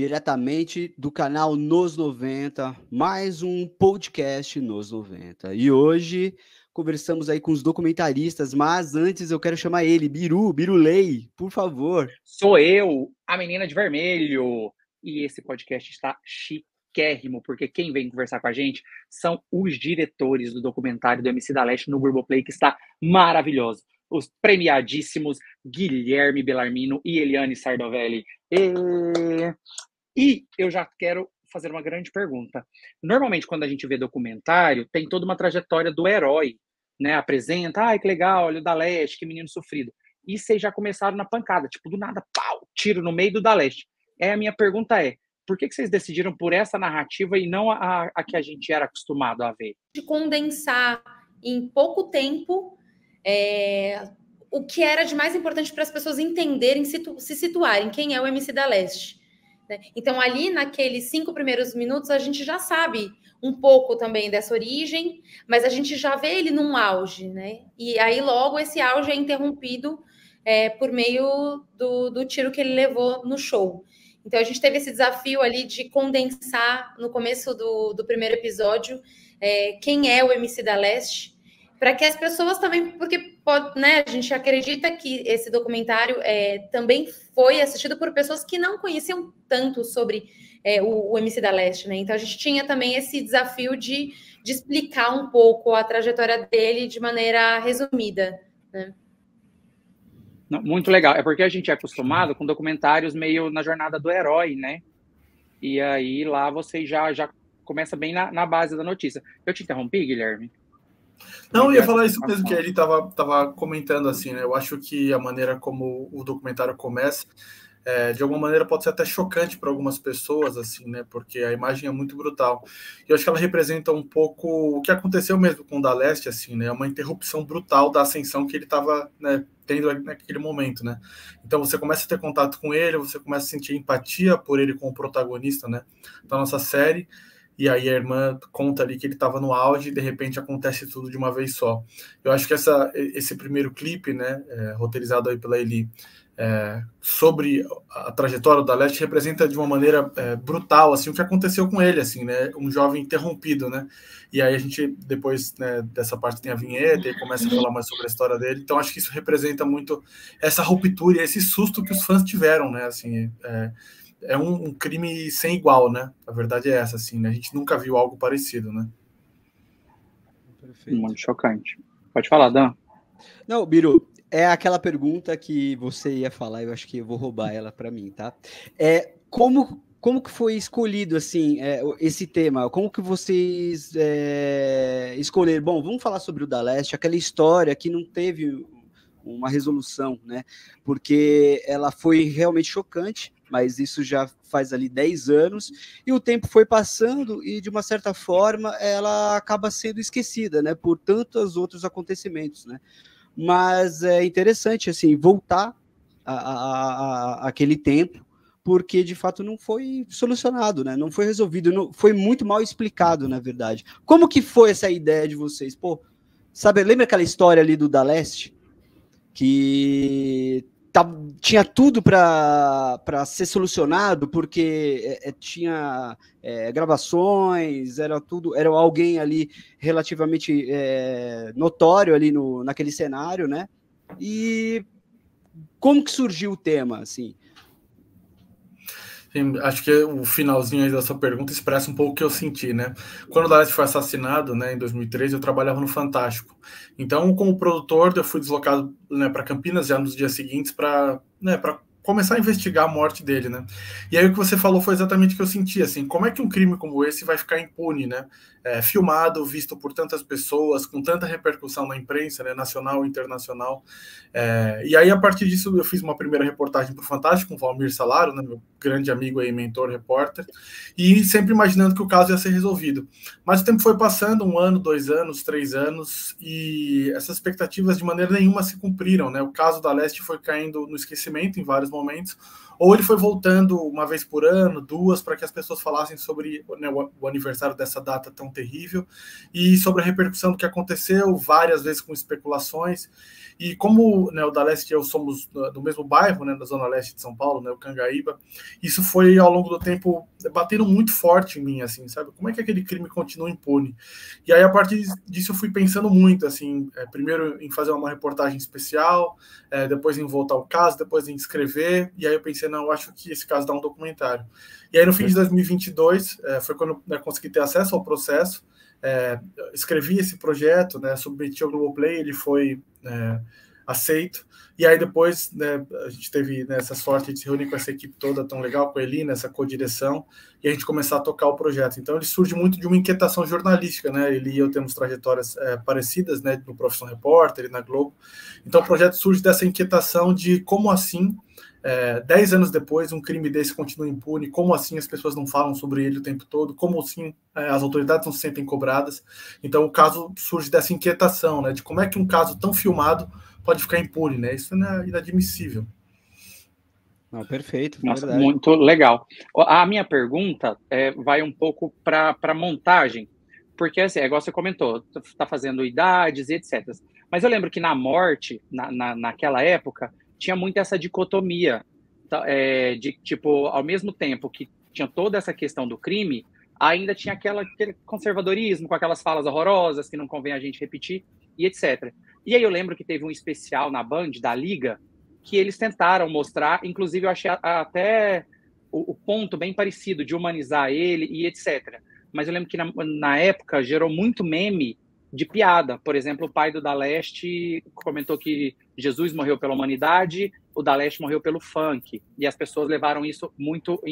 diretamente do canal Nos 90, mais um podcast Nos 90. E hoje conversamos aí com os documentaristas, mas antes eu quero chamar ele, Birulei, por favor. Sou eu, a menina de vermelho. E esse podcast está chiquérrimo, porque quem vem conversar com a gente são os diretores do documentário do MC da Leste no Globoplay, que está maravilhoso. Os premiadíssimos Guilherme Bellarmino e Eliane Sardovelli. E eu já quero fazer uma grande pergunta. Normalmente, quando a gente vê documentário, tem toda uma trajetória do herói, né? Apresenta, ai, que legal, olha o da Leste, que menino sofrido. E vocês já começaram na pancada, tipo, do nada, pau, tiro no meio do da Leste. A minha pergunta é, por que vocês decidiram por essa narrativa e não a que a gente era acostumado a ver? De condensar em pouco tempo o que era de mais importante para as pessoas entenderem, se situarem, quem é o MC da Leste. Então, ali naqueles 5 primeiros minutos, a gente já sabe um pouco também dessa origem, mas a gente já vê ele num auge, né? E aí, logo, esse auge é interrompido por meio do tiro que ele levou no show. Então, a gente teve esse desafio ali de condensar, no começo do primeiro episódio, quem é o MC da Leste, para que as pessoas também, porque né, a gente acredita que esse documentário também foi assistido por pessoas que não conheciam tanto sobre o MC da Leste, né? Então a gente tinha também esse desafio de explicar um pouco a trajetória dele de maneira resumida, né? Muito legal, é porque a gente é acostumado com documentários meio na jornada do herói, né? E aí lá você já começa bem na base da notícia. Eu te interrompi, Guilherme? Não, eu ia falar isso mesmo que ele estava comentando, assim, né? Eu acho que a maneira como o documentário começa, de alguma maneira pode ser até chocante para algumas pessoas, assim, né? Porque a imagem é muito brutal. E eu acho que ela representa um pouco o que aconteceu mesmo com o da Leste, assim, né? Uma interrupção brutal da ascensão que ele estava, né, tendo naquele momento, né? Então você começa a ter contato com ele, você começa a sentir empatia por ele como protagonista, né, da nossa série. E aí a irmã conta ali que ele estava no auge e de repente acontece tudo de uma vez só. Eu acho que esse primeiro clipe, né, roteirizado aí pela Eli, sobre a trajetória da Leste, representa de uma maneira brutal assim, o que aconteceu com ele, assim, né, um jovem interrompido, né? E aí a gente, depois, né, dessa parte tem a vinheta e começa a falar mais sobre a história dele. Então acho que isso representa muito essa ruptura e esse susto que os fãs tiveram, né? Assim, é um crime sem igual, né? A verdade é essa, assim, né? A gente nunca viu algo parecido, né? Perfeito. Muito chocante. Pode falar, Dan. Não, Biru, é aquela pergunta que você ia falar, eu acho que eu vou roubar ela para mim, tá? Como que foi escolhido, assim, esse tema? Como que vocês escolheram? Bom, vamos falar sobre o da Leste, aquela história que não teve uma resolução, né? Porque ela foi realmente chocante, mas isso já faz ali 10 anos, e o tempo foi passando e, de uma certa forma, ela acaba sendo esquecida, né, por tantos outros acontecimentos, né? Mas é interessante, assim, voltar àquele tempo, porque, de fato, não foi solucionado, né? Não foi resolvido, não, foi muito mal explicado, na verdade. Como que foi essa ideia de vocês? Pô, sabe, lembra aquela história ali do da Leste? Que tinha tudo para ser solucionado, porque tinha gravações, era alguém ali relativamente notório ali naquele cenário, né? E como que surgiu o tema, assim? Sim, acho que o finalzinho aí da sua pergunta expressa um pouco o que eu senti, né? Quando o da Leste foi assassinado, né, em 2013, eu trabalhava no Fantástico. Então, como produtor, eu fui deslocado, né, para Campinas já nos dias seguintes para começar a investigar a morte dele, né? E aí o que você falou foi exatamente o que eu senti, assim, como é que um crime como esse vai ficar impune, né? Filmado, visto por tantas pessoas, com tanta repercussão na imprensa, né, nacional e internacional. E aí, a partir disso, eu fiz uma primeira reportagem para o Fantástico, com o Valmir Salaro, né, meu grande amigo aí, mentor, repórter, e sempre imaginando que o caso ia ser resolvido. Mas o tempo foi passando, 1 ano, 2 anos, 3 anos, e essas expectativas de maneira nenhuma se cumpriram, né? O caso da Leste foi caindo no esquecimento em vários momentos. ou ele foi voltando uma vez por ano, 2, para que as pessoas falassem sobre, né, o aniversário dessa data tão terrível e sobre a repercussão do que aconteceu, várias vezes com especulações. E como, né, o Da Leste e eu somos do mesmo bairro, né, da Zona Leste de São Paulo, né, o Cangaíba, isso foi, ao longo do tempo, batendo muito forte em mim, assim, sabe? Como é que aquele crime continua impune? E aí, a partir disso, eu fui pensando muito, assim, primeiro em fazer uma reportagem especial, depois em voltar ao caso, depois em escrever, e aí eu pensei, não, eu acho que esse caso dá um documentário. E aí, no fim de 2022, foi quando eu consegui ter acesso ao processo, escrevi esse projeto, né, submeti ao Globoplay, ele foi aceito, e aí depois, né, a gente teve, né, essa sorte de se reunir com essa equipe toda tão legal, com a Eli, nessa co-direção, e a gente começar a tocar o projeto. Então ele surge muito de uma inquietação jornalística, né, ele e eu temos trajetórias parecidas, né, no Profissão Repórter e na Globo, então o projeto surge dessa inquietação de como assim, 10 anos depois, um crime desse continua impune, como assim as pessoas não falam sobre ele o tempo todo, como assim as autoridades não se sentem cobradas. Então o caso surge dessa inquietação, né, de como é que um caso tão filmado pode ficar impune, né? Isso é inadmissível. Não, perfeito, nossa, verdade. Muito legal. A minha pergunta vai um pouco para a montagem, porque assim, é igual você comentou, está fazendo idades e etc. Mas eu lembro que na morte, naquela época, tinha muito essa dicotomia, de tipo, ao mesmo tempo que tinha toda essa questão do crime, ainda tinha aquele conservadorismo, com aquelas falas horrorosas que não convém a gente repetir, e etc. E aí eu lembro que teve um especial na Band, da Liga, que eles tentaram mostrar, inclusive eu achei até o ponto bem parecido, de humanizar ele e etc. Mas eu lembro que na época gerou muito meme de piada. Por exemplo, o pai do Da Leste comentou que Jesus morreu pela humanidade, o Da Leste morreu pelo funk. E as pessoas levaram isso muito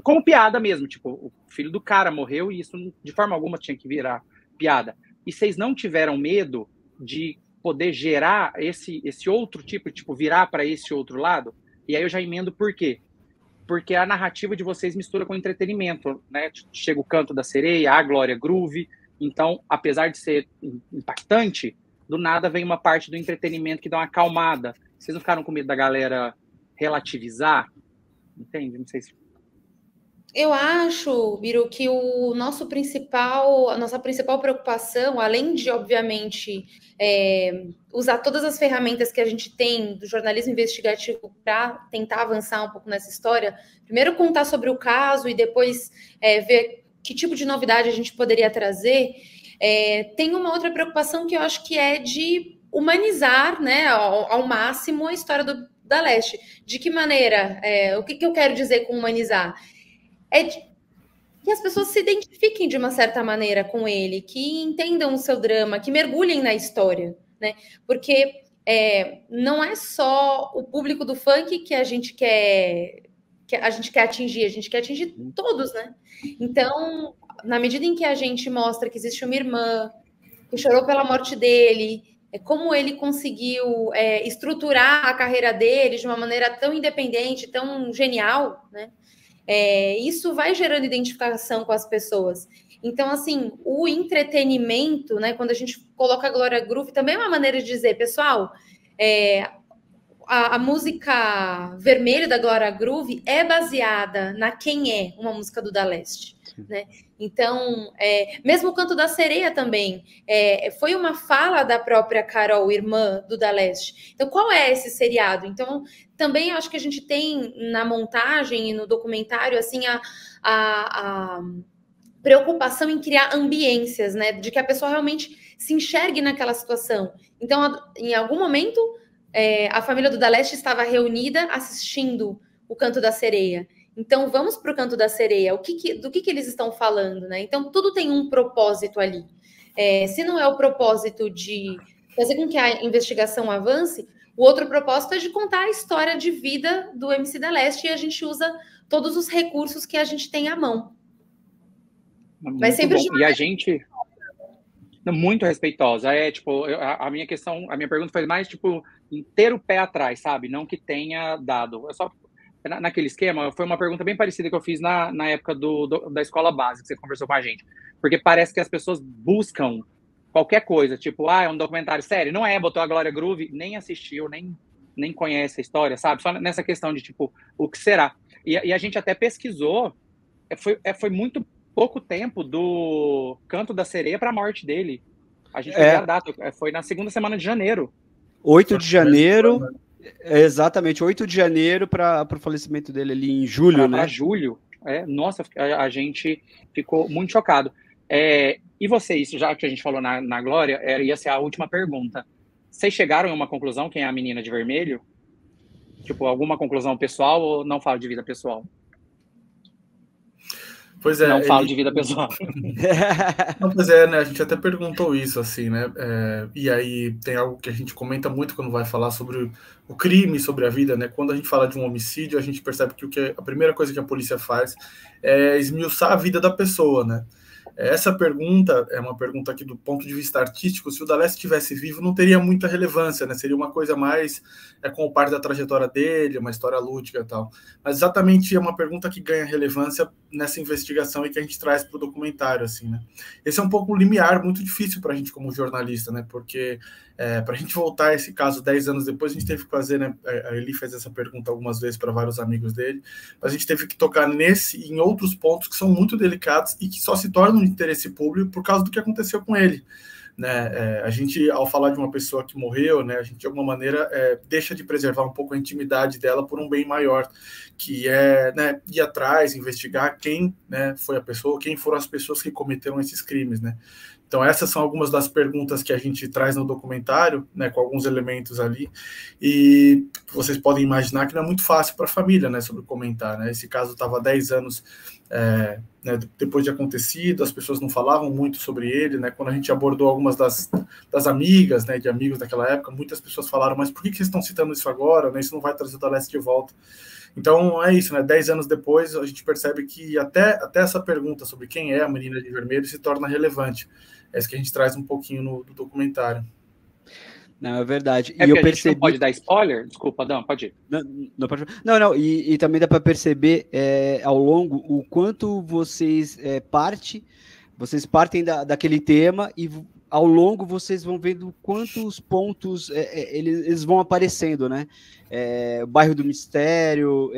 como piada mesmo. Tipo, o filho do cara morreu e isso de forma alguma tinha que virar piada. E vocês não tiveram medo de poder gerar esse outro tipo, virar para esse outro lado? E aí eu já emendo por quê? Porque a narrativa de vocês mistura com entretenimento, né? Chega o Canto da Sereia, a Glória Groove. Então, apesar de ser impactante, do nada vem uma parte do entretenimento que dá uma acalmada. Vocês não ficaram com medo da galera relativizar? Entende? Não sei se... Eu acho, Biro, que a nossa principal preocupação, além de, obviamente, usar todas as ferramentas que a gente tem do jornalismo investigativo para tentar avançar um pouco nessa história, primeiro contar sobre o caso e depois ver que tipo de novidade a gente poderia trazer, tem uma outra preocupação que eu acho que é de humanizar, né, ao máximo a história do Da Leste. De que maneira? O que eu quero dizer com humanizar? Que as pessoas se identifiquem de uma certa maneira com ele, que entendam o seu drama, que mergulhem na história, né? Porque não é só o público do funk que a gente quer atingir, a gente quer atingir todos, né? Então, na medida em que a gente mostra que existe uma irmã que chorou pela morte dele, como ele conseguiu estruturar a carreira dele de uma maneira tão independente, tão genial, né? Isso vai gerando identificação com as pessoas. Então, assim, o entretenimento, né, quando a gente coloca a Glória Groove, também é uma maneira de dizer, pessoal, a música Vermelho da Glória Groove é baseada na Quem É, uma música do Da Leste, né? Então, mesmo o Canto da Sereia também foi uma fala da própria Carol, irmã do Da Leste. Então, qual é esse seriado? Então, também acho que a gente tem na montagem e no documentário assim a preocupação em criar ambiências, né? De que a pessoa realmente se enxergue naquela situação. Então, em algum momento, a família do Da Leste estava reunida assistindo o Canto da Sereia. Então, vamos para o Canto da Sereia. Do que eles estão falando, né? Então, tudo tem um propósito ali. Se não é o propósito de fazer com que a investigação avance, o outro propósito é de contar a história de vida do MC Da Leste e a gente usa todos os recursos que a gente tem à mão. Mas sempre bom. E a gente... Muito respeitosa. A minha questão, a minha pergunta foi mais, ter o pé atrás, sabe? Não que tenha dado. É só... Naquele esquema, foi uma pergunta bem parecida que eu fiz na época da escola básica, que você conversou com a gente. Porque parece que as pessoas buscam qualquer coisa, é um documentário sério. Não botou a Glória Groove, nem assistiu, nem nem conhece a história, sabe? Só nessa questão de, tipo, o que será? E a gente até pesquisou, foi muito pouco tempo do Canto da Sereia para a morte dele. A gente vai ver a data, foi na segunda semana de janeiro. 8 de janeiro, exatamente, 8 de janeiro para o falecimento dele ali em julho, né? Para julho. Nossa, a gente ficou muito chocado. E vocês, já que a gente falou na Glória, ia ser a última pergunta. Vocês chegaram a uma conclusão, quem é a menina de vermelho? Tipo, alguma conclusão pessoal ou não falo de vida pessoal? Pois é. Não falo de vida pessoal. Não, pois é, né? A gente até perguntou isso, assim, né? E aí tem algo que a gente comenta muito quando vai falar sobre o crime, sobre a vida, né? Quando a gente fala de um homicídio, a gente percebe que a primeira coisa que a polícia faz é esmiuçar a vida da pessoa, né? Essa pergunta é uma pergunta que, do ponto de vista artístico, se o D'Alessio estivesse vivo, não teria muita relevância, né? Seria uma coisa mais como parte da trajetória dele, uma história lúdica e tal. Mas exatamente é uma pergunta que ganha relevância nessa investigação e que a gente traz para o documentário, assim, né? Esse é um pouco um limiar muito difícil para a gente como jornalista, né? Porque para a gente voltar a esse caso 10 anos depois, a gente teve que fazer, né? A Eli fez essa pergunta algumas vezes para vários amigos dele, mas a gente teve que tocar nesse e em outros pontos que são muito delicados e que só se tornam de interesse público por causa do que aconteceu com ele. Né? A gente, ao falar de uma pessoa que morreu, né, a gente de alguma maneira deixa de preservar um pouco a intimidade dela por um bem maior, que é, né, ir atrás, investigar quem, né, foi a pessoa, quem foram as pessoas que cometeram esses crimes, né? Então essas são algumas das perguntas que a gente traz no documentário, né, com alguns elementos ali, e vocês podem imaginar que não é muito fácil para a família, né, sobre comentar, né? Esse caso estava há 10 anos né, depois de acontecido, as pessoas não falavam muito sobre ele, né? Quando a gente abordou algumas das amigas, né, de amigos daquela época, muitas pessoas falaram, mas por que vocês estão citando isso agora, né? Isso não vai trazer o D'Alessio de volta. Então é isso, né? 10 anos depois a gente percebe que até essa pergunta sobre quem é a menina de vermelho se torna relevante. É isso que a gente traz um pouquinho no documentário. Não, é verdade. E eu percebi... não pode dar spoiler? Desculpa, Adão, pode ir. Não, e também dá para perceber ao longo o quanto vocês partem daquele tema e ao longo vocês vão vendo quantos pontos eles vão aparecendo, né? O bairro do mistério,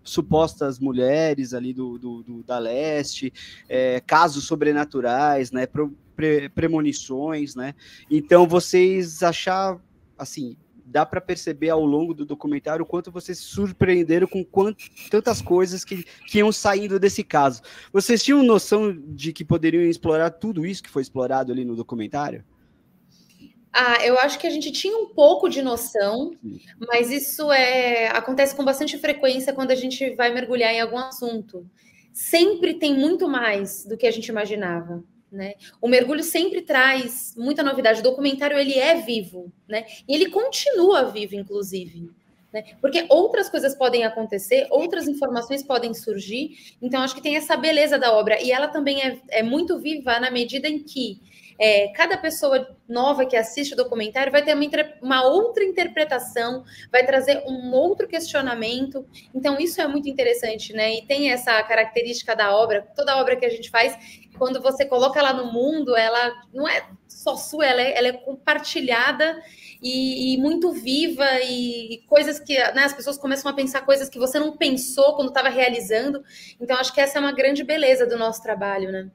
supostas mulheres ali da leste, casos sobrenaturais, né? Premonições, né? Então vocês acharam, assim, dá para perceber ao longo do documentário o quanto vocês se surpreenderam com tantas coisas que iam saindo desse caso. Vocês tinham noção de que poderiam explorar tudo isso que foi explorado ali no documentário? Eu acho que a gente tinha um pouco de noção, mas isso acontece com bastante frequência quando a gente vai mergulhar em algum assunto. Sempre tem muito mais do que a gente imaginava. Né? O mergulho sempre traz muita novidade. O documentário ele é vivo, né? E ele continua vivo, inclusive, né? Porque outras coisas podem acontecer, outras informações podem surgir. Então, acho que tem essa beleza da obra. E ela também é muito viva na medida em que cada pessoa nova que assiste o documentário vai ter uma outra interpretação, vai trazer um outro questionamento. Então, isso é muito interessante, né? E tem essa característica da obra, toda obra que a gente faz, quando você coloca ela no mundo, ela não é só sua, ela é compartilhada e muito viva, e coisas que, né, as pessoas começam a pensar coisas que você não pensou quando estava realizando. Então, acho que essa é uma grande beleza do nosso trabalho, né?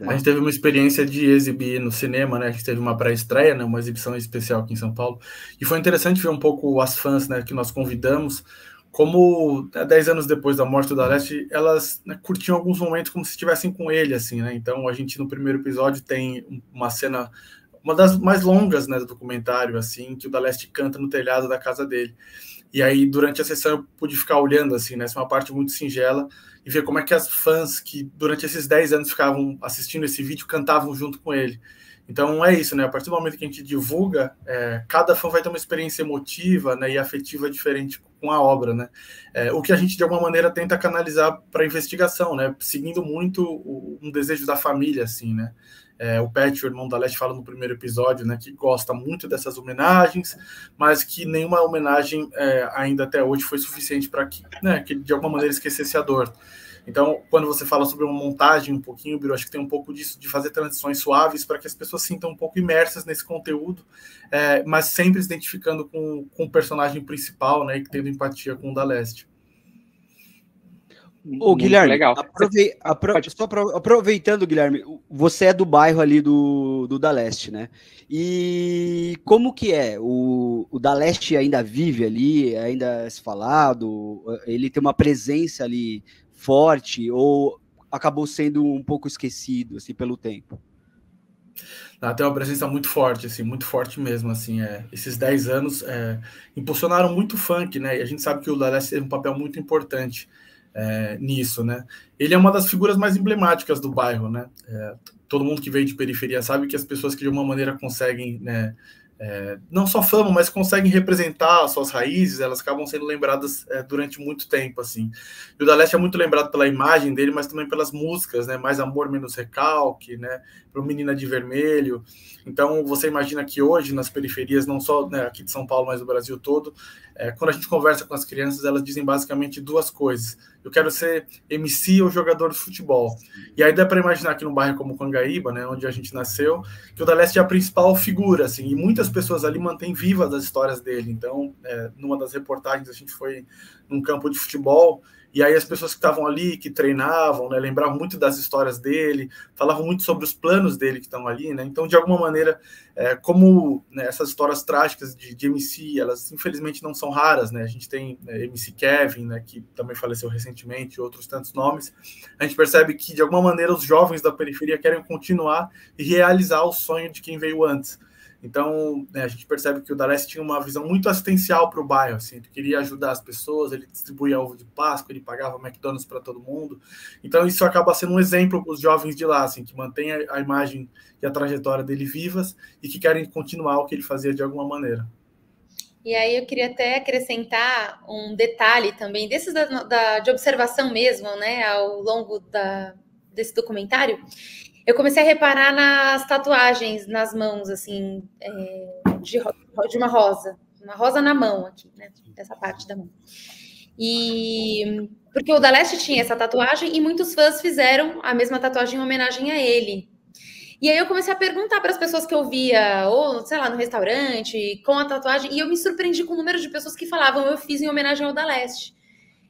A gente teve uma experiência de exibir no cinema, né? A gente teve uma pré-estreia, né? Uma exibição especial aqui em São Paulo. E foi interessante ver um pouco as fãs, né, que nós convidamos, como 10 anos depois da morte do D'Alessio, elas, né, curtiam alguns momentos como se estivessem com ele, assim, né? Então a gente no primeiro episódio tem uma cena, uma das mais longas, né, do documentário, assim, que o D'Alessio canta no telhado da casa dele. E aí, durante a sessão, eu pude ficar olhando, assim, né? Essa é uma parte muito singela, e ver como é que as fãs que, durante esses 10 anos, ficavam assistindo esse vídeo, cantavam junto com ele. Então, é isso, né? A partir do momento que a gente divulga, cada fã vai ter uma experiência emotiva, né, e afetiva diferente com a obra, né? O que a gente, de alguma maneira, tenta canalizar para a investigação, né? Seguindo muito um desejo da família, assim, né? O Pat, o irmão da Leste, fala no primeiro episódio, né, que gosta muito dessas homenagens, mas que nenhuma homenagem ainda até hoje foi suficiente para que, né, que de alguma maneira esquecesse a dor. Então, quando você fala sobre uma montagem um pouquinho, Biro, acho que tem um pouco disso, de fazer transições suaves para que as pessoas se sintam um pouco imersas nesse conteúdo, mas sempre se identificando com o personagem principal, né, e tendo empatia com o da Leste. Ô, Guilherme, legal. Aproveitando, Guilherme, você é do bairro ali do da Leste, né? E como que é? O da Leste ainda vive ali, ainda é se falado? Ele tem uma presença ali forte ou acabou sendo um pouco esquecido, assim, pelo tempo? Tem uma presença muito forte, assim, muito forte mesmo, assim, esses 10 anos impulsionaram muito o funk, né? E a gente sabe que o da Leste teve um papel muito importante nisso, né? Ele é uma das figuras mais emblemáticas do bairro, né? Todo mundo que veio de periferia sabe que as pessoas que de alguma maneira conseguem, né, não só fama, mas conseguem representar as suas raízes, elas acabam sendo lembradas durante muito tempo, assim. E o da Leste é muito lembrado pela imagem dele, mas também pelas músicas, né? Mais Amor, Menos Recalque, né? Pro Menina de Vermelho. Então, você imagina que hoje, nas periferias, não só, né, aqui de São Paulo, mas do Brasil todo, quando a gente conversa com as crianças, elas dizem basicamente duas coisas. Eu quero ser MC ou jogador de futebol. E aí dá para imaginar que num bairro como Cangaíba, né, onde a gente nasceu, que o da Leste é a principal figura, assim, e muitas pessoas ali mantêm vivas as histórias dele. Então, numa das reportagens, a gente foi num campo de futebol, e aí as pessoas que estavam ali, que treinavam, né, lembravam muito das histórias dele, falavam muito sobre os planos dele que estão ali, né? Então, de alguma maneira, como, né, essas histórias trágicas de MC, elas infelizmente não são raras, né? A gente tem MC Kevin, né, que também faleceu recentemente, outros tantos nomes. A gente percebe que, de alguma maneira, os jovens da periferia querem continuar e realizar o sonho de quem veio antes. Então, a gente percebe que o da Leste tinha uma visão muito assistencial para o bairro, assim, ele queria ajudar as pessoas, ele distribuía ovo de Páscoa, ele pagava McDonald's para todo mundo. Então, isso acaba sendo um exemplo para os jovens de lá, assim, que mantém a imagem e a trajetória dele vivas e que querem continuar o que ele fazia de alguma maneira. E aí eu queria até acrescentar um detalhe também, desses de observação mesmo, né, ao longo desse documentário. Eu comecei a reparar nas tatuagens nas mãos, assim, de uma rosa na mão aqui, né, dessa parte da mão. E porque o da Leste tinha essa tatuagem e muitos fãs fizeram a mesma tatuagem em homenagem a ele. E aí eu comecei a perguntar para as pessoas que eu via, ou, sei lá, no restaurante, com a tatuagem, e eu me surpreendi com o número de pessoas que falavam, eu fiz em homenagem ao da Leste.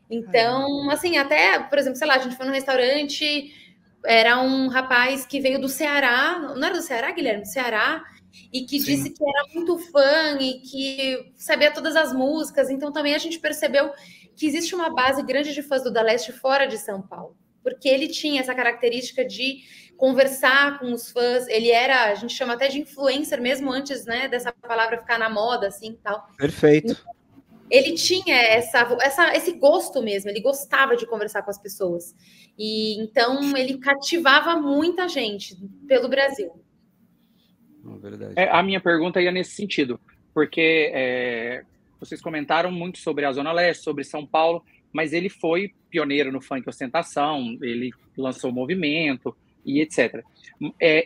Então, assim, até, por exemplo, sei lá, a gente foi num restaurante, era um rapaz que veio do Ceará, não era do Ceará, Guilherme? Do Ceará, e que disse que era muito fã e que sabia todas as músicas. Então, também a gente percebeu que existe uma base grande de fãs do da Leste fora de São Paulo, porque ele tinha essa característica de conversar com os fãs, ele era, a gente chama até de influencer mesmo antes, né, dessa palavra ficar na moda, assim, tal. Perfeito. Então, ele tinha esse gosto mesmo, ele gostava de conversar com as pessoas. E então ele cativava muita gente pelo Brasil. Verdade. A minha pergunta ia nesse sentido, porque vocês comentaram muito sobre a Zona Leste, sobre São Paulo, mas ele foi pioneiro no funk ostentação, ele lançou o movimento e etc.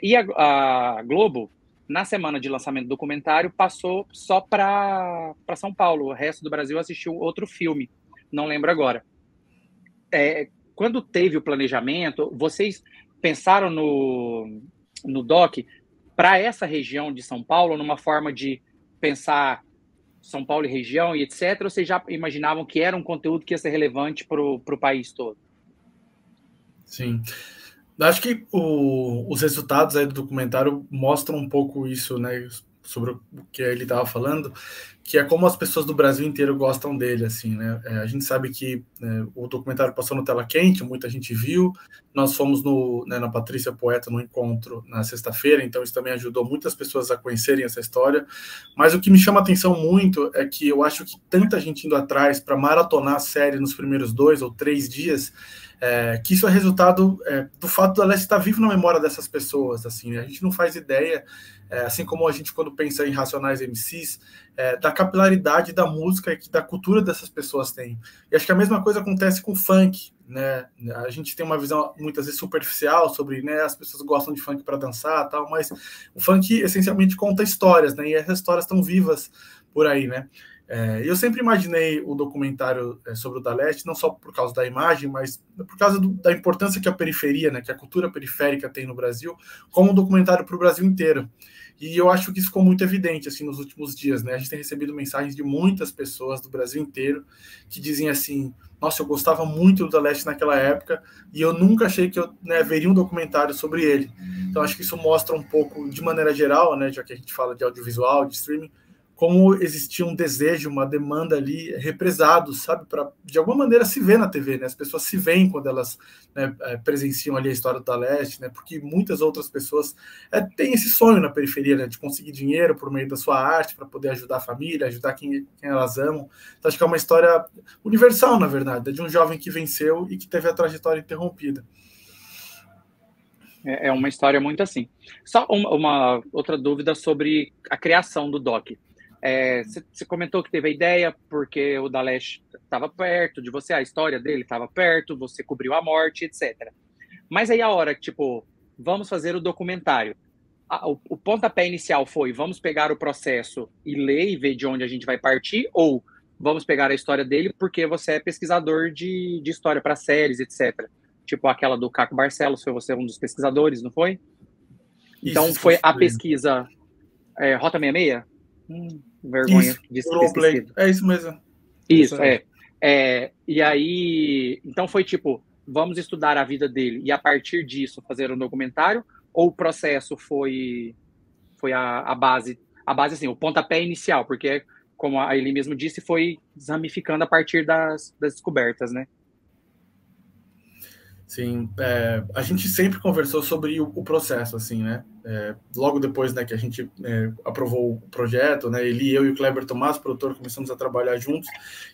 E a Globo, na semana de lançamento do documentário, passou só para São Paulo. O resto do Brasil assistiu outro filme, não lembro agora. Quando teve o planejamento, vocês pensaram no doc para essa região de São Paulo, numa forma de pensar São Paulo e região e etc., ou vocês já imaginavam que era um conteúdo que ia ser relevante para o país todo? Sim. Acho que os resultados aí do documentário mostram um pouco isso, né, sobre o que ele estava falando, que é como as pessoas do Brasil inteiro gostam dele, assim, né? A gente sabe que o documentário passou no Tela Quente, muita gente viu, nós fomos na Patrícia Poeta no encontro na sexta-feira, então isso também ajudou muitas pessoas a conhecerem essa história, mas o que me chama a atenção muito é que eu acho que tanta gente indo atrás para maratonar a série nos primeiros 2 ou 3 dias, que isso é resultado do fato da Leste estar vivo na memória dessas pessoas, assim, né? A gente não faz ideia, assim como a gente quando pensa em Racionais MCs, da capilaridade da música e da cultura dessas pessoas têm. E acho que a mesma coisa acontece com o funk, né? A gente tem uma visão muitas vezes superficial sobre, né, as pessoas gostam de funk para dançar, tal, mas o funk essencialmente conta histórias, né? E essas histórias estão vivas por aí, né? Eu sempre imaginei o documentário sobre o Da Leste, não só por causa da imagem, mas por causa da importância que a periferia, né, que a cultura periférica tem no Brasil, como um documentário para o Brasil inteiro. E eu acho que isso ficou muito evidente assim, nos últimos dias. Né? A gente tem recebido mensagens de muitas pessoas do Brasil inteiro que dizem assim: nossa, eu gostava muito do Da Leste naquela época e eu nunca achei que eu veria um documentário sobre ele. Então acho que isso mostra um pouco, de maneira geral, né, já que a gente fala de audiovisual, de streaming, como existia um desejo, uma demanda ali represados, sabe, para de alguma maneira se ver na TV, né? As pessoas se veem quando elas, né, presenciam ali a história do Da Leste, né? Porque muitas outras pessoas têm esse sonho na periferia, né, de conseguir dinheiro por meio da sua arte para poder ajudar a família, ajudar quem elas amam. Então acho que é uma história universal, na verdade, de um jovem que venceu e que teve a trajetória interrompida. É uma história muito assim. Só uma outra dúvida sobre a criação do doc. Você comentou que teve a ideia porque o Da Leste estava perto de você, a história dele estava perto, você cobriu a morte, etc. Mas aí a hora que, tipo, vamos fazer o documentário, o pontapé inicial foi: vamos pegar o processo e ler e ver de onde a gente vai partir, ou vamos pegar a história dele porque você é pesquisador de história para séries, etc. Tipo aquela do Caco Barcelos, foi você um dos pesquisadores, não foi? Então isso, foi a pesquisa Rota 66? Vergonha isso, de ter esquecido. É isso mesmo. Isso, e aí, então foi tipo, vamos estudar a vida dele e a partir disso fazer um documentário, ou o processo foi a base assim, o pontapé inicial, porque, como a Eli mesmo disse, foi ramificando a partir das descobertas, né? Sim, a gente sempre conversou sobre o processo, assim, né? Logo depois, né, que a gente aprovou o projeto, né? Ele, eu e o Kleber Tomás, produtor, começamos a trabalhar juntos.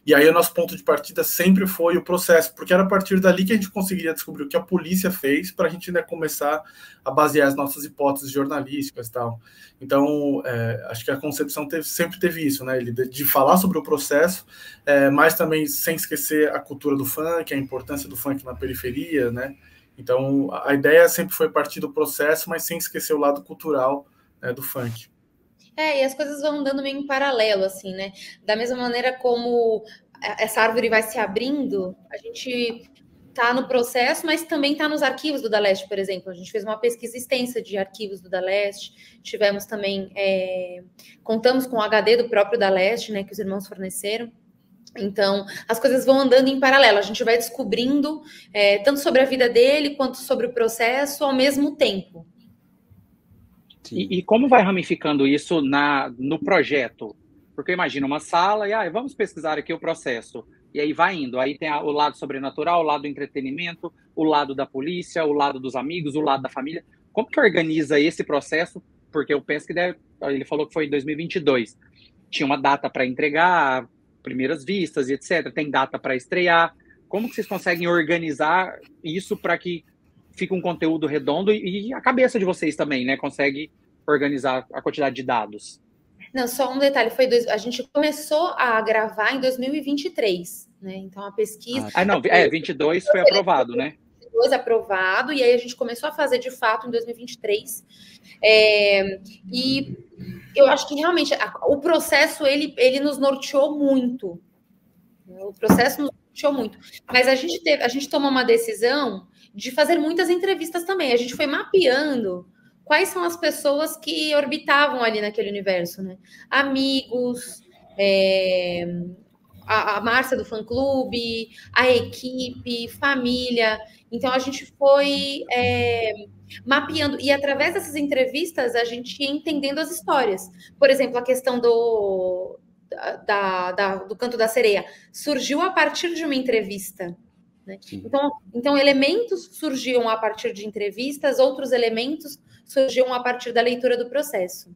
E aí o nosso ponto de partida sempre foi o processo, porque era a partir dali que a gente conseguiria descobrir o que a polícia fez para a gente, né, começar a basear as nossas hipóteses jornalísticas e tal. Então, acho que a concepção sempre teve isso, né? De falar sobre o processo, mas também sem esquecer a cultura do funk, a importância do funk na periferia, né? Então, a ideia sempre foi partir do processo, mas sem esquecer o lado cultural, né, do funk. E as coisas vão andando meio em paralelo, assim, né? Da mesma maneira como essa árvore vai se abrindo, a gente está no processo, mas também está nos arquivos do Da Leste, por exemplo. A gente fez uma pesquisa extensa de arquivos do Da Leste, tivemos também, contamos com o HD do próprio Da Leste, né, que os irmãos forneceram. Então, as coisas vão andando em paralelo, a gente vai descobrindo tanto sobre a vida dele, quanto sobre o processo ao mesmo tempo. E como vai ramificando isso no projeto? Porque eu imagino uma sala e vamos pesquisar aqui o processo. E aí vai indo, aí tem o lado sobrenatural, o lado do entretenimento, o lado da polícia, o lado dos amigos, o lado da família. Como que organiza esse processo? Porque eu penso que ele falou que foi em 2022. Tinha uma data para entregar, primeiras vistas e etc. Tem data para estrear. Como que vocês conseguem organizar isso para que fique um conteúdo redondo e a cabeça de vocês também, né? Consegue organizar a quantidade de dados? Não, só um detalhe, a gente começou a gravar em 2023, né? Então a pesquisa... 22 foi aprovado, né? 22 aprovado, e aí a gente começou a fazer de fato em 2023. E eu acho que realmente o processo, ele nos norteou muito. O processo nos norteou muito. Mas a gente tomou uma decisão de fazer muitas entrevistas também. A gente foi mapeando quais são as pessoas que orbitavam ali naquele universo, né? Amigos, a Márcia do fã-clube, a equipe, família. Então, a gente foi mapeando. E, através dessas entrevistas, a gente ia entendendo as histórias. Por exemplo, a questão do Canto da Sereia surgiu a partir de uma entrevista. Né? Então, elementos surgiam a partir de entrevistas, outros elementos surgiam a partir da leitura do processo.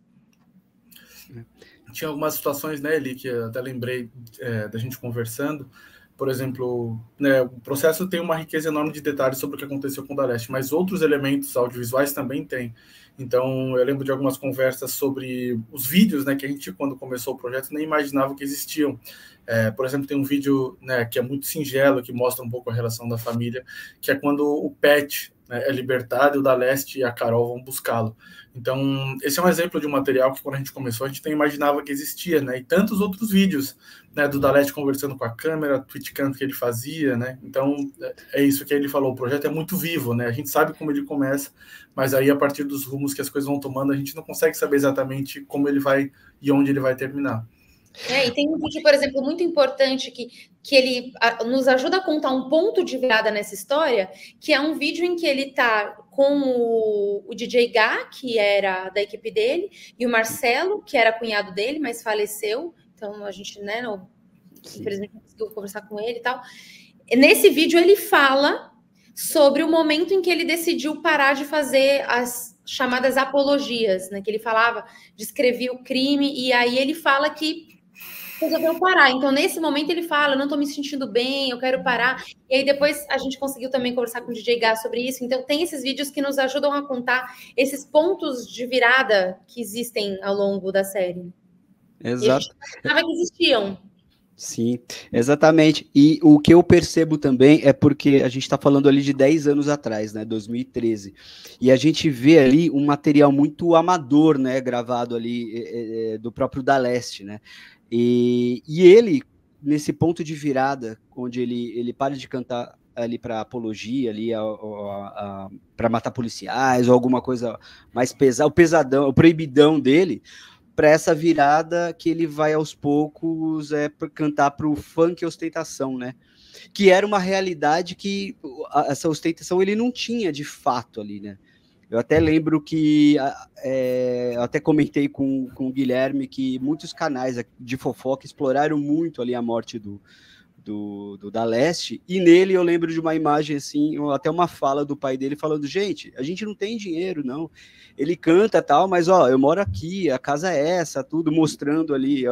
Tinha algumas situações, né, Eli, que eu até lembrei da gente conversando. Por exemplo, né, o processo tem uma riqueza enorme de detalhes sobre o que aconteceu com o Da Leste, mas outros elementos audiovisuais também tem. Então, eu lembro de algumas conversas sobre os vídeos, né, que a gente, quando começou o projeto, nem imaginava que existiam. Por exemplo, tem um vídeo, né, que é muito singelo, que mostra um pouco a relação da família, que é quando o Pet né, é libertado, e o da Leste e a Carol vão buscá-lo. Então, esse é um exemplo de um material que, quando a gente começou, a gente nem imaginava que existia, né? E tantos outros vídeos, né, do da Leste conversando com a câmera, Twitchcam que ele fazia, né? Então, é isso que ele falou, o projeto é muito vivo, né? A gente sabe como ele começa, mas aí, a partir dos rumos que as coisas vão tomando, a gente não consegue saber exatamente como ele vai e onde ele vai terminar. E tem um vídeo, por exemplo, muito importante que ele nos ajuda a contar um ponto de virada nessa história, que é um vídeo em que ele está com o DJ Gá, que era da equipe dele, e o Marcelo, que era cunhado dele, mas faleceu. Então, a gente, né, infelizmente não conseguiu conversar com ele e tal. Nesse vídeo, ele fala sobre o momento em que ele decidiu parar de fazer as chamadas apologias, né? Que ele falava, descrevia o crime, e aí ele fala que resolveu parar. Então, nesse momento, ele fala, não tô me sentindo bem, eu quero parar. E aí, depois, a gente conseguiu também conversar com o DJ Gá sobre isso. Então, tem esses vídeos que nos ajudam a contar esses pontos de virada que existem ao longo da série. Exato. E a gente não sabia que existiam. Sim, exatamente. E o que eu percebo também é porque a gente está falando ali de 10 anos atrás, né, 2013, e a gente vê ali um material muito amador, né, gravado ali do próprio Da Leste, né, e ele, nesse ponto de virada, onde ele para de cantar ali para apologia, ali para matar policiais, ou alguma coisa mais pesada, o pesadão, o proibidão dele, para essa virada que ele vai aos poucos cantar para o funk e ostentação, né? Que era uma realidade que essa ostentação ele não tinha de fato ali, né? Eu até lembro que eu até comentei com o Guilherme que muitos canais de fofoca exploraram muito ali a morte do Da Leste, e nele eu lembro de uma imagem assim, até uma fala do pai dele falando, gente, a gente não tem dinheiro, não. Ele canta tal, mas ó, eu moro aqui, a casa é essa, tudo mostrando ali.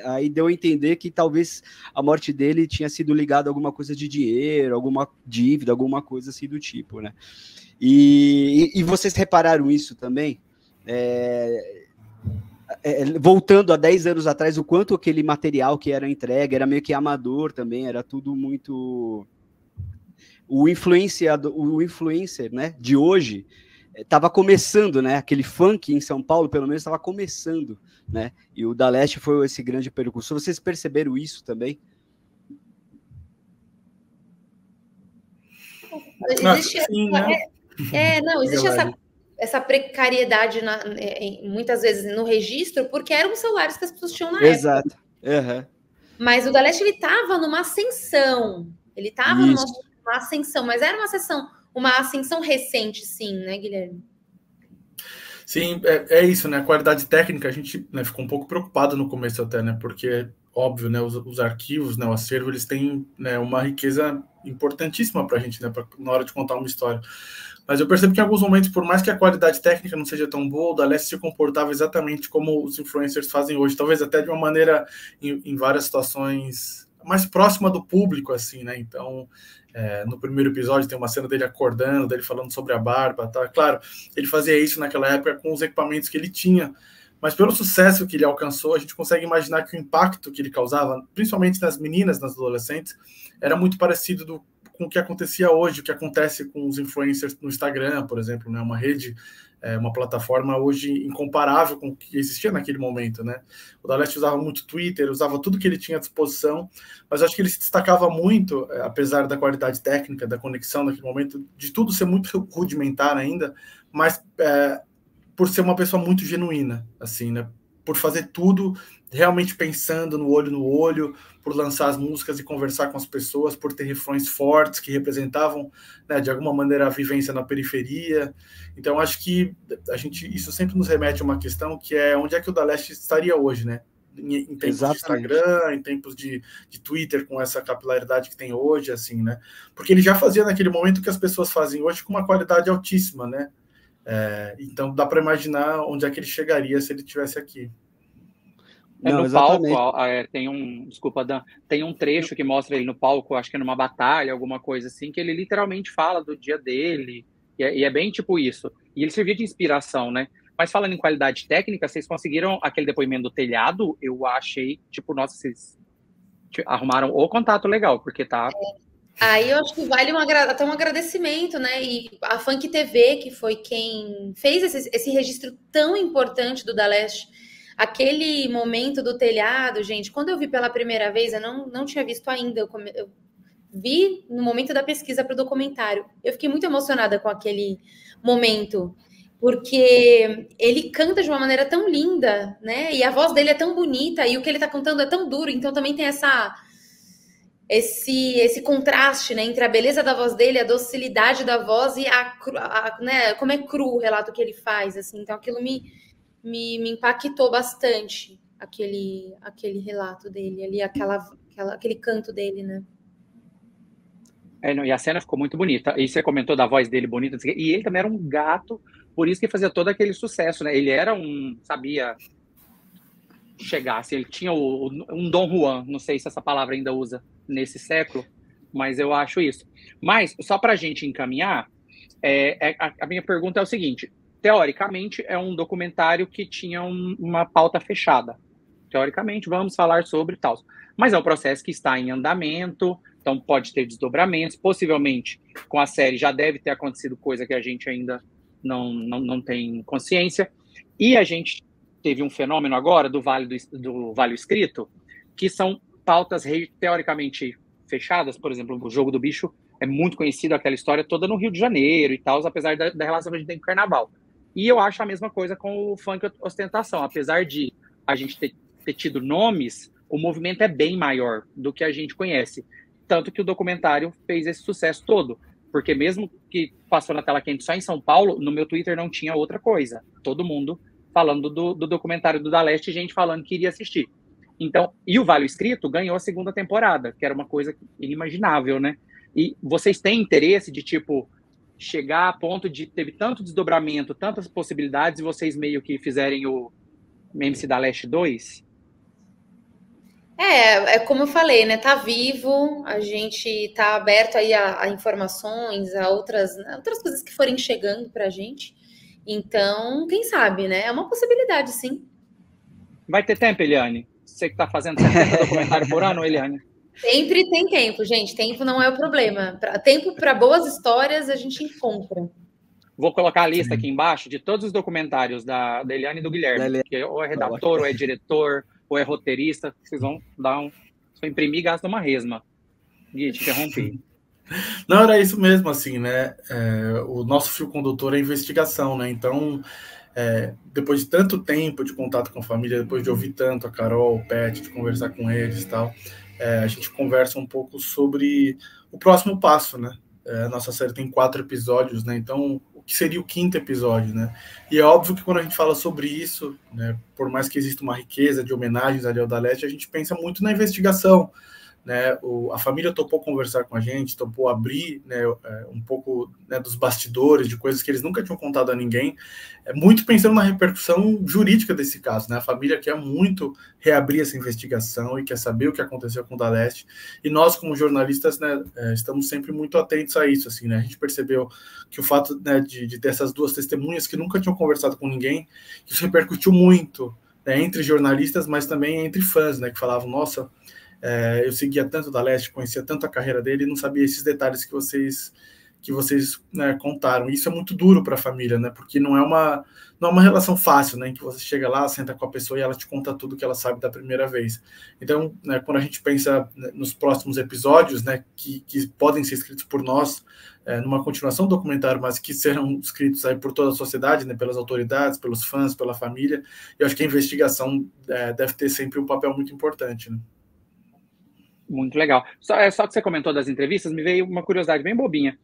Aí deu a entender que talvez a morte dele tinha sido ligada a alguma coisa de dinheiro, alguma dívida, alguma coisa assim do tipo, né? E vocês repararam isso também? Voltando a 10 anos atrás, o quanto aquele material que era entregue era meio que amador também, era tudo muito... O influencer, né, de hoje estava começando, né, aquele funk em São Paulo, pelo menos, estava começando, né, e o Da Leste foi esse grande percussor. Vocês perceberam isso também? Existe essa precariedade, muitas vezes, no registro, porque eram os celulares que as pessoas tinham na época. Exato. Uhum. Mas o Da Leste, ele estava numa ascensão. Ele estava numa ascensão, mas era uma ascensão recente, sim, né, Guilherme? Sim, é isso, né? A qualidade técnica, a gente, né, ficou um pouco preocupado no começo até, né? Porque, óbvio, né, os arquivos, né, o acervo, eles têm, né, uma riqueza importantíssima para a gente, né, na hora de contar uma história. Mas eu percebo que em alguns momentos, por mais que a qualidade técnica não seja tão boa, o Da Leste se comportava exatamente como os influencers fazem hoje, talvez até de uma maneira, em várias situações, mais próxima do público, assim, né? Então, no primeiro episódio tem uma cena dele acordando, dele falando sobre a barba, tá? Claro, ele fazia isso naquela época com os equipamentos que ele tinha, mas pelo sucesso que ele alcançou, a gente consegue imaginar que o impacto que ele causava, principalmente nas meninas, nas adolescentes, era muito parecido com o que acontecia hoje, o que acontece com os influencers no Instagram, por exemplo, né? Uma rede, uma plataforma hoje incomparável com o que existia naquele momento, né? O Da Leste usava muito Twitter, usava tudo que ele tinha à disposição, mas acho que ele se destacava muito, apesar da qualidade técnica, da conexão naquele momento, de tudo ser muito rudimentar ainda, mas por ser uma pessoa muito genuína, assim, né? Por fazer tudo realmente pensando no olho, por lançar as músicas e conversar com as pessoas, por ter refrões fortes que representavam, né, de alguma maneira a vivência na periferia. Então, acho que isso sempre nos remete a uma questão que é onde é que o Da Leste estaria hoje, né? Em tempos Exatamente. de Instagram, em tempos de Twitter, com essa capilaridade que tem hoje, assim, né? Porque ele já fazia naquele momento o que as pessoas fazem hoje com uma qualidade altíssima, né? Então, dá para imaginar onde é que ele chegaria se ele estivesse aqui. No palco, desculpa, Dan, tem um trecho que mostra ele no palco, acho que é numa batalha, alguma coisa assim, que ele literalmente fala do dia dele, e é bem tipo isso. E ele servia de inspiração, né? Mas falando em qualidade técnica, vocês conseguiram aquele depoimento do telhado? Eu achei, tipo, nossa, vocês arrumaram o contato legal, porque tá... Aí eu acho que vale até um agradecimento, né? E a Funk TV, que foi quem fez esse registro tão importante do Da Leste, aquele momento do telhado, gente, quando eu vi pela primeira vez, eu não tinha visto ainda, eu vi no momento da pesquisa para o documentário. Eu fiquei muito emocionada com aquele momento, porque ele canta de uma maneira tão linda, né? E a voz dele é tão bonita, e o que ele está cantando é tão duro, então também tem esse contraste, né, entre a beleza da voz dele, a docilidade da voz e né, como é cru o relato que ele faz, assim. Então aquilo me impactou bastante, aquele relato dele ali, aquele canto dele, né? Não, e a cena ficou muito bonita. E você comentou da voz dele bonita, e ele também era um gato, por isso que fazia todo aquele sucesso, né? Ele era sabia chegar, assim, ele tinha um Dom Juan, não sei se essa palavra ainda usa nesse século, mas eu acho isso. Mas, só para a gente encaminhar, a minha pergunta é o seguinte: teoricamente, é um documentário que tinha uma pauta fechada. Teoricamente, vamos falar sobre tal. Mas é um processo que está em andamento, então pode ter desdobramentos. Possivelmente, com a série, já deve ter acontecido coisa que a gente ainda não tem consciência. E a gente teve um fenômeno agora do Vale Escrito, que são pautas teoricamente fechadas. Por exemplo, o Jogo do Bicho é muito conhecido, aquela história toda no Rio de Janeiro e tal, apesar da relação que a gente tem com o Carnaval. E eu acho a mesma coisa com o Funk Ostentação. Apesar de a gente ter tido nomes, o movimento é bem maior do que a gente conhece. Tanto que o documentário fez esse sucesso todo. Porque mesmo que passou na tela quente só em São Paulo, no meu Twitter não tinha outra coisa. Todo mundo falando do documentário do Da Leste, gente falando que iria assistir. Então, e o Vale Escrito ganhou a segunda temporada, que era uma coisa inimaginável, né? E vocês têm interesse de, tipo, chegar a ponto de teve tanto desdobramento, tantas possibilidades, e vocês meio que fizerem o MC Da Leste 2? É como eu falei, né? Tá vivo, a gente tá aberto aí a informações, a outras coisas que forem chegando pra gente. Então, quem sabe, né? É uma possibilidade, sim. Vai ter tempo, Eliane? Você que tá fazendo 70 documentários por ano, Eliane? Sempre tem tempo, gente. Tempo não é o problema. Tempo para boas histórias a gente encontra. Vou colocar a lista aqui embaixo de todos os documentários da Eliane e do Guilherme, que ou é redator, ou é diretor, ou é roteirista. Vocês vão só imprimir e gastar uma resma. Gui, te interrompi. Não, era isso mesmo, assim, né? O nosso fio condutor é a investigação, né? Então, depois de tanto tempo de contato com a família, depois de ouvir tanto a Carol, o Pet, de conversar com eles e tal, a gente conversa um pouco sobre o próximo passo, né? A nossa série tem 4 episódios, né? Então, o que seria o 5º episódio, né? E é óbvio que quando a gente fala sobre isso, né, por mais que exista uma riqueza de homenagens ali ao Da Leste, a gente pensa muito na investigação, né? A família topou conversar com a gente, topou abrir, né, um pouco, né, dos bastidores, de coisas que eles nunca tinham contado a ninguém, muito pensando na repercussão jurídica desse caso, né? A família quer muito reabrir essa investigação e quer saber o que aconteceu com o Da Leste, e nós, como jornalistas, né, estamos sempre muito atentos a isso, assim, né? A gente percebeu que o fato, né, de ter essas 2 testemunhas que nunca tinham conversado com ninguém, isso repercutiu muito, né, entre jornalistas, mas também entre fãs, né, que falavam, nossa, eu seguia tanto o Da Leste, conhecia tanto a carreira dele e não sabia esses detalhes que vocês né, contaram. Isso é muito duro para a família, né? Porque não é uma relação fácil, né? Em que você chega lá, senta com a pessoa e ela te conta tudo que ela sabe da primeira vez. Então, né, quando a gente pensa nos próximos episódios, né, que podem ser escritos por nós, numa continuação do documentário, mas que serão escritos aí por toda a sociedade, né, pelas autoridades, pelos fãs, pela família, eu acho que a investigação deve ter sempre um papel muito importante, né? Muito legal. Só que você comentou das entrevistas, me veio uma curiosidade bem bobinha.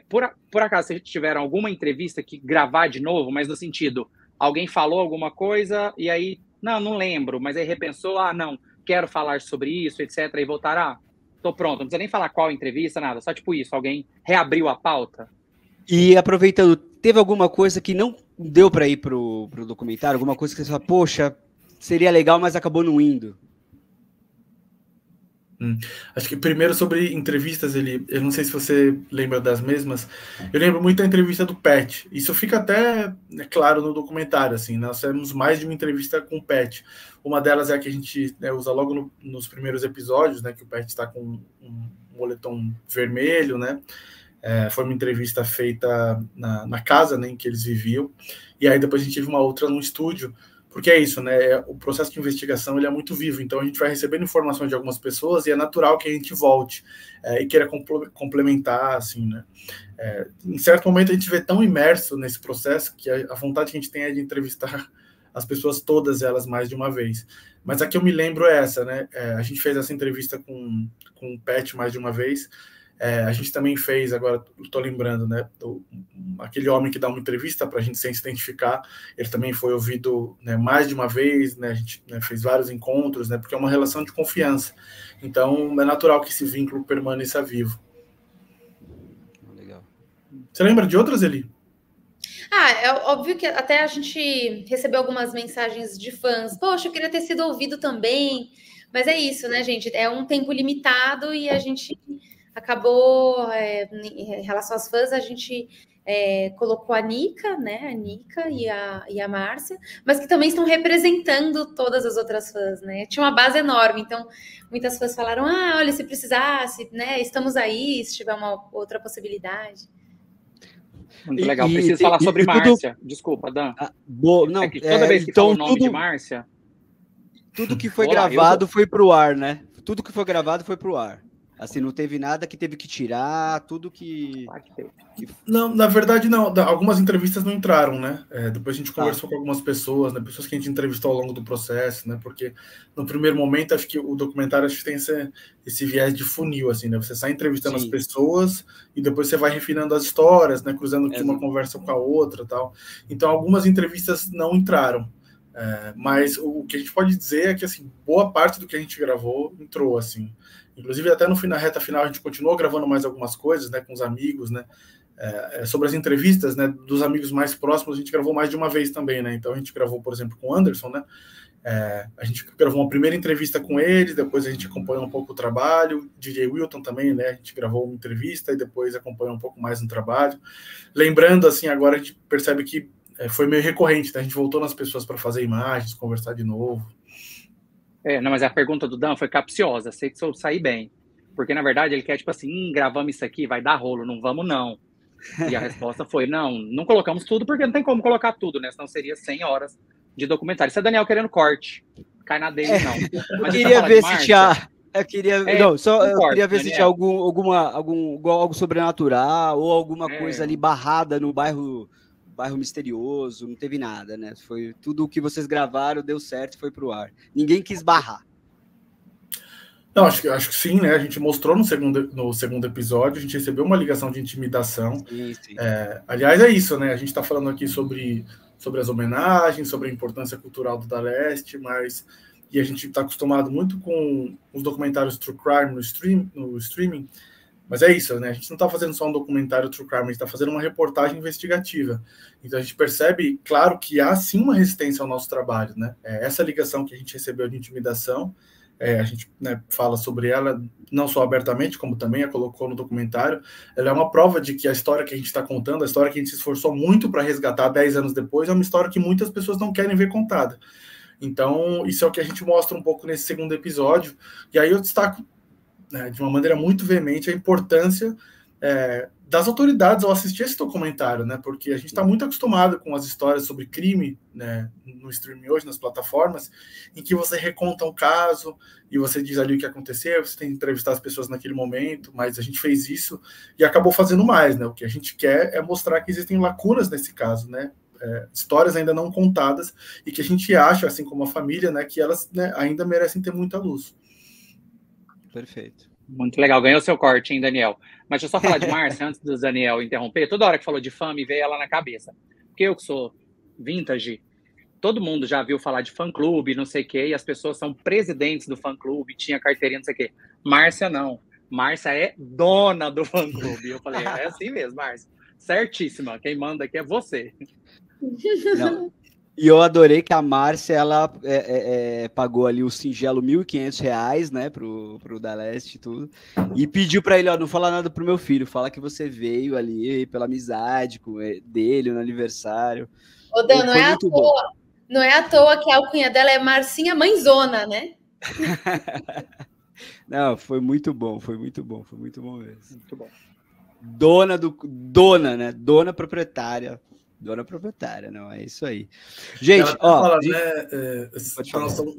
Por acaso, vocês tiveram alguma entrevista que gravar de novo, mas no sentido, alguém falou alguma coisa e aí, não lembro, mas aí repensou, não, quero falar sobre isso, etc, e voltar, tô pronto, não precisa nem falar qual entrevista, nada, só tipo isso, alguém reabriu a pauta? E aproveitando, teve alguma coisa que não deu para ir pro documentário? Alguma coisa que você fala, poxa, seria legal, mas acabou não indo? Acho que primeiro sobre entrevistas, eu não sei se você lembra das mesmas, eu lembro muito da entrevista do Pet, isso fica até claro no documentário, assim, nós temos mais de uma entrevista com o Pet, uma delas é a que a gente usa logo nos primeiros episódios, né, que o Pet está com um moletom vermelho, né? Foi uma entrevista feita na casa, né, em que eles viviam, e aí depois a gente teve uma outra no estúdio, porque é isso, né? O processo de investigação ele é muito vivo, então a gente vai recebendo informações de algumas pessoas e é natural que a gente volte e queira complementar, assim, né? Em certo momento a gente vê tão imerso nesse processo que a vontade que a gente tem é de entrevistar as pessoas, todas elas, mais de uma vez. Mas a que eu me lembro é essa, né? A gente fez essa entrevista com o Pet mais de uma vez. A gente também fez, agora estou lembrando, né, aquele homem que dá uma entrevista para a gente sem se identificar, ele também foi ouvido, né, mais de uma vez, né, a gente, né, fez vários encontros, né, porque é uma relação de confiança. Então, é natural que esse vínculo permaneça vivo. Legal. Você lembra de outras, Eli? É óbvio que até a gente recebeu algumas mensagens de fãs. Poxa, eu queria ter sido ouvido também. Mas é isso, né, gente? É um tempo limitado e a gente acabou, em relação às fãs, a gente colocou a Nica, né? A Nica e a Márcia, mas que também estão representando todas as outras fãs, né? Tinha uma base enorme, então muitas fãs falaram: olha, se precisasse, né? Estamos aí, se tiver uma outra possibilidade. Muito legal. Preciso falar sobre Márcia. Desculpa, Dan. Não, toda vez que então, fala o nome de Márcia... Tudo que foi gravado foi pro ar, né? Tudo que foi gravado foi pro ar. Assim, não teve nada que teve que tirar, tudo que... Não, na verdade, não. Algumas entrevistas não entraram, né? Depois a gente conversou com algumas pessoas, né? Pessoas que a gente entrevistou ao longo do processo, né? Porque no primeiro momento, acho que o documentário tem esse viés de funil, assim, né? Você sai entrevistando as pessoas e depois você vai refinando as histórias, né? Cruzando de uma conversa com a outra e tal. Então, algumas entrevistas não entraram. Mas o que a gente pode dizer é que, assim, boa parte do que a gente gravou entrou, assim. Inclusive, até na reta final, a gente continuou gravando mais algumas coisas, né, com os amigos, né, sobre as entrevistas, né, dos amigos mais próximos, a gente gravou mais de uma vez também, né, então a gente gravou, por exemplo, com o Anderson, né, a gente gravou uma primeira entrevista com ele, depois a gente acompanhou um pouco o trabalho, DJ Wilton também, né, a gente gravou uma entrevista e depois acompanhou um pouco mais no trabalho. Lembrando, assim, agora a gente percebe que foi meio recorrente, né, a gente voltou nas pessoas para fazer imagens, conversar de novo. Não, mas a pergunta do Dan foi capciosa, sei que eu saí bem. Porque, na verdade, ele quer, tipo assim, gravamos isso aqui, vai dar rolo, não vamos, não. E a resposta foi, não colocamos tudo, porque não tem como colocar tudo, né? Senão seria 100 horas de documentário. Isso é Daniel querendo corte. Cai na dele, não. Mas eu queria ver se tinha... Eu queria ver se tinha algo sobrenatural ou alguma coisa ali barrada no bairro misterioso, não teve nada, né? Foi tudo o que vocês gravaram, deu certo, foi pro ar. Ninguém quis barrar. Não, acho que sim, né? A gente mostrou no segundo episódio, a gente recebeu uma ligação de intimidação. Sim. Aliás, é isso, né? A gente está falando aqui sobre as homenagens, sobre a importância cultural do Da Leste, e a gente está acostumado muito com os documentários True Crime no streaming. Mas é isso, né? A gente não está fazendo só um documentário True Crime, a gente está fazendo uma reportagem investigativa. Então a gente percebe, claro, que há sim uma resistência ao nosso trabalho, né? Essa ligação que a gente recebeu de intimidação, a gente, né, fala sobre ela, não só abertamente, como também a colocou no documentário, ela é uma prova de que a história que a gente está contando, a história que a gente se esforçou muito para resgatar 10 anos depois, é uma história que muitas pessoas não querem ver contada. Então, isso é o que a gente mostra um pouco nesse segundo episódio. E aí eu destaco, de uma maneira muito veemente, a importância das autoridades ao assistir esse documentário, né? Porque a gente está muito acostumado com as histórias sobre crime, né, no streaming hoje, nas plataformas, em que você reconta um caso e você diz ali o que aconteceu, você tem que entrevistar as pessoas naquele momento, mas a gente fez isso e acabou fazendo mais, né? O que a gente quer é mostrar que existem lacunas nesse caso, né? Histórias ainda não contadas e que a gente acha, assim como a família, né, que elas, né, ainda merecem ter muita luz. Perfeito. Muito legal, ganhou seu corte, hein, Daniel? Mas deixa eu só falar de Márcia, antes do Daniel interromper. Toda hora que falou de fã, me veio ela na cabeça. Porque eu que sou vintage, todo mundo já viu falar de fã-clube, não sei o quê, e as pessoas são presidentes do fã-clube, tinha carteirinha, não sei o quê. Márcia, não. Márcia é dona do fã-clube. Eu falei, é assim mesmo, Márcia. Certíssima, quem manda aqui é você. Não. E eu adorei que a Márcia, ela pagou ali o singelo R$1.500, né, pro Da Leste e tudo, e pediu para ele, não fala nada pro meu filho, fala que você veio ali pela amizade dele no aniversário. Ô, Dan, não é à toa que a alcunha dela é Marcinha Mãezona, né? Não, foi muito bom mesmo. Muito bom. Dona, né? Dona proprietária, não, é isso aí. Gente, fala, né,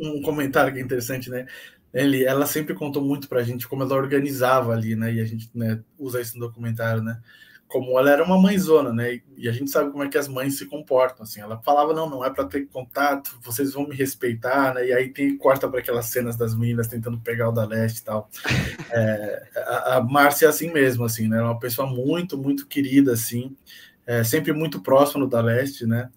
um comentário que é interessante, né? Ela sempre contou muito pra gente como ela organizava ali, né? E a gente, né, usa isso no documentário, né? Como ela era uma mãezona, né? E a gente sabe como é que as mães se comportam, assim. Ela falava, não é para ter contato, vocês vão me respeitar, né? E aí corta para aquelas cenas das meninas tentando pegar o da Leste e tal. A Márcia é assim mesmo, assim, né? É uma pessoa muito, muito querida, assim. Sempre muito próximo da Leste, né?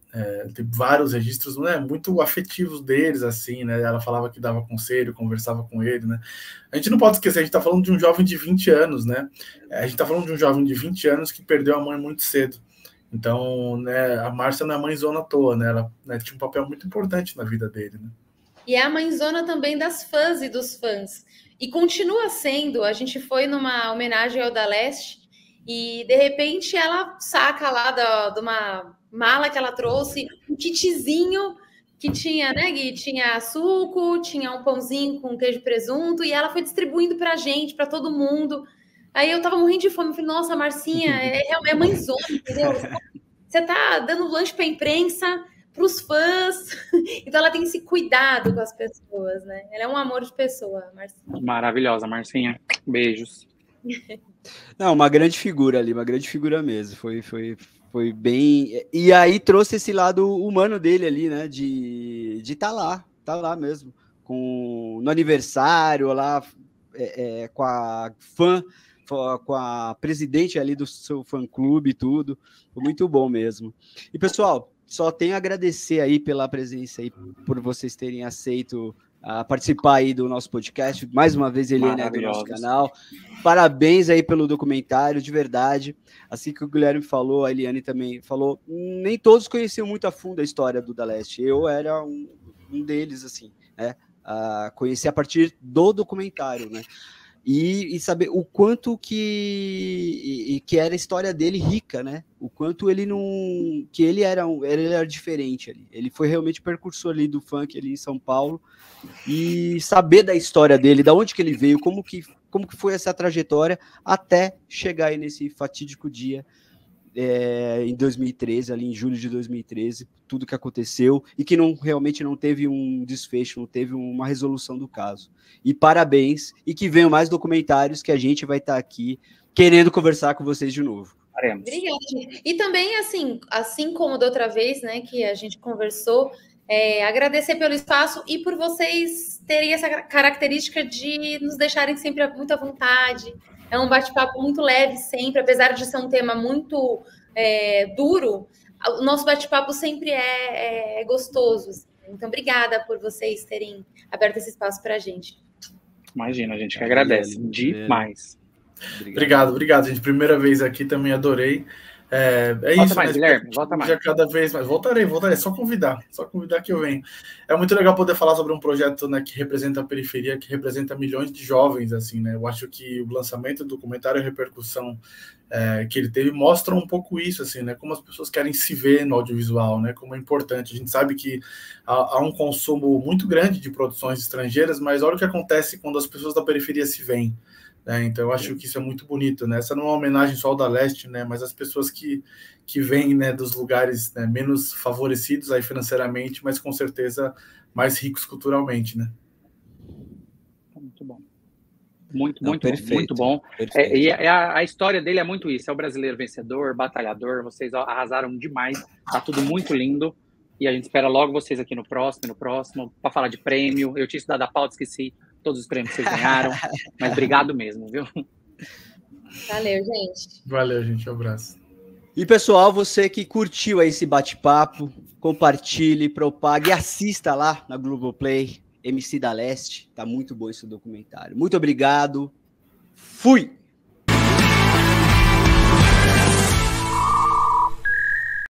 Tem vários registros, né, muito afetivos deles, assim, né? Ela falava que dava conselho, conversava com ele, né? A gente não pode esquecer, a gente tá falando de um jovem de 20 anos, né? A gente tá falando de um jovem de 20 anos que perdeu a mãe muito cedo. Então, né, a Márcia não é mãezona à toa, né? Ela, né, tinha um papel muito importante na vida dele, né? E é a mãezona também das fãs e dos fãs. E continua sendo. A gente foi numa homenagem ao da Leste e, de repente, ela saca lá de uma mala que ela trouxe um kitzinho que tinha, né, Gui? Tinha suco, tinha um pãozinho com queijo e presunto, e ela foi distribuindo pra gente, pra todo mundo. Aí eu tava morrendo de fome, eu falei, nossa, Marcinha, é mãezona, entendeu? Você tá dando lanche pra imprensa, pros fãs, então ela tem esse cuidado com as pessoas, né? Ela é um amor de pessoa, Marcinha. Maravilhosa, Marcinha. Beijos. Não, uma grande figura ali, uma grande figura mesmo. Foi bem. E aí trouxe esse lado humano dele ali, né? De tá lá mesmo. No aniversário lá, com a fã, com a presidente ali do seu fã-clube e tudo. Foi muito bom mesmo. E, pessoal, só tenho a agradecer aí pela presença aí, por vocês terem aceito participar aí do nosso podcast. Mais uma vez, Eliane, do nosso canal. Parabéns aí pelo documentário, de verdade. Assim que o Guilherme falou, a Eliane também falou, nem todos conheciam muito a fundo a história do Da Leste. Eu era um deles, assim, né? Conheci a partir do documentário, né? E saber o quanto que era a história dele rica, né? O quanto ele não... que ele era diferente ali. Ele foi realmente precursor ali do funk ali em São Paulo. E saber da história dele, da onde que ele veio, como que foi essa trajetória até chegar aí nesse fatídico dia em 2013, ali em julho de 2013, tudo que aconteceu e que realmente não teve um desfecho, não teve uma resolução do caso. E parabéns, e que venham mais documentários que a gente vai estar aqui querendo conversar com vocês de novo. Obrigada. E também, assim como da outra vez, né, que a gente conversou, agradecer pelo espaço e por vocês terem essa característica de nos deixarem sempre muito à vontade. É um bate-papo muito leve sempre, apesar de ser um tema muito duro, o nosso bate-papo sempre é gostoso. Então, obrigada por vocês terem aberto esse espaço para a gente. Imagina, a gente que agradece demais. Obrigado, gente. Primeira vez aqui, também adorei. Volta isso, mais, né? Guilherme, volta mais. Já cada vez mais. Voltarei, só convidar que eu venho. É muito legal poder falar sobre um projeto, né, que representa a periferia, que representa milhões de jovens, assim, né? Eu acho que o lançamento do documentário e a repercussão que ele teve mostra um pouco isso, assim, né? Como as pessoas querem se ver no audiovisual, né? Como é importante. A gente sabe que há um consumo muito grande de produções estrangeiras, mas olha o que acontece quando as pessoas da periferia se veem. Então eu acho que isso é muito bonito, né? Essa não é uma homenagem só ao Da Leste, né? Mas as pessoas que vêm, né, dos lugares, né, menos favorecidos aí financeiramente, mas com certeza mais ricos culturalmente, né? Muito bom. Muito Perfeito, bom. A história dele é muito isso, é o brasileiro vencedor, batalhador, vocês arrasaram demais, tá tudo muito lindo, e a gente espera logo vocês aqui no próximo, para falar de prêmio. Eu tinha estudado a pauta, esqueci todos os prêmios que vocês ganharam, mas obrigado mesmo, viu? Valeu, gente. Valeu, gente, um abraço. E, pessoal, você que curtiu aí esse bate-papo, compartilhe, propague e assista lá na Globoplay, MC da Leste. Tá muito bom esse documentário. Muito obrigado. Fui!